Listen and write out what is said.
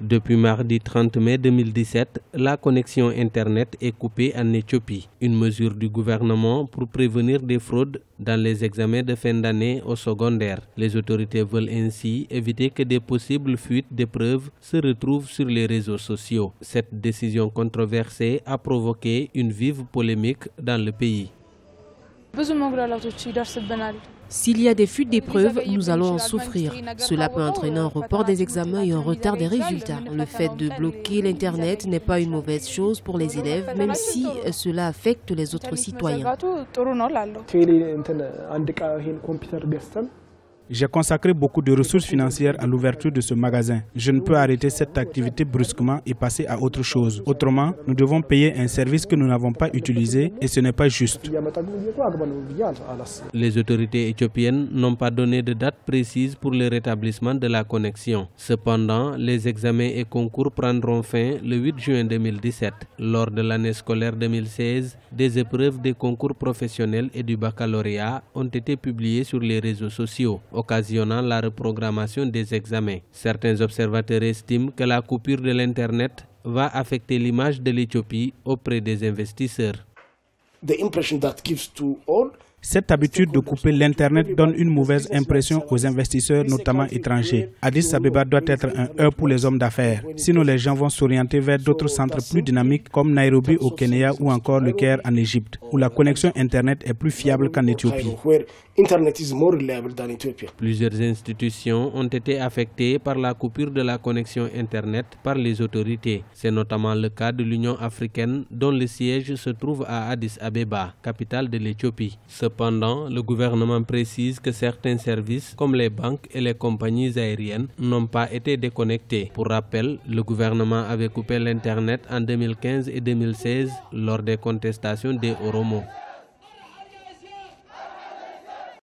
Depuis mardi 30 mai 2017, la connexion Internet est coupée en Éthiopie. Une mesure du gouvernement pour prévenir des fraudes dans les examens de fin d'année au secondaire. Les autorités veulent ainsi éviter que des possibles fuites d'épreuves se retrouvent sur les réseaux sociaux. Cette décision controversée a provoqué une vive polémique dans le pays. S'il y a des fuites d'épreuves, nous allons en souffrir. Cela peut entraîner un report des examens et un retard des résultats. Le fait de bloquer l'Internet n'est pas une mauvaise chose pour les élèves, même si cela affecte les autres citoyens. J'ai consacré beaucoup de ressources financières à l'ouverture de ce magasin. Je ne peux arrêter cette activité brusquement et passer à autre chose. Autrement, nous devons payer un service que nous n'avons pas utilisé et ce n'est pas juste. Les autorités éthiopiennes n'ont pas donné de date précise pour le rétablissement de la connexion. Cependant, les examens et concours prendront fin le 8 juin 2017. Lors de l'année scolaire 2016, des épreuves des concours professionnels et du baccalauréat ont été publiées sur les réseaux sociaux, occasionnant la reprogrammation des examens. Certains observateurs estiment que la coupure de l'Internet va affecter l'image de l'Éthiopie auprès des investisseurs. Cette habitude de couper l'Internet donne une mauvaise impression aux investisseurs, notamment étrangers. Addis Abeba doit être un hub pour les hommes d'affaires. Sinon, les gens vont s'orienter vers d'autres centres plus dynamiques comme Nairobi au Kenya ou encore le Caire en Égypte, où la connexion Internet est plus fiable qu'en Éthiopie. Plusieurs institutions ont été affectées par la coupure de la connexion Internet par les autorités. C'est notamment le cas de l'Union africaine dont le siège se trouve à Addis Abeba, capitale de l'Éthiopie. Cependant, le gouvernement précise que certains services, comme les banques et les compagnies aériennes, n'ont pas été déconnectés. Pour rappel, le gouvernement avait coupé l'Internet en 2015 et 2016 lors des contestations des Oromo.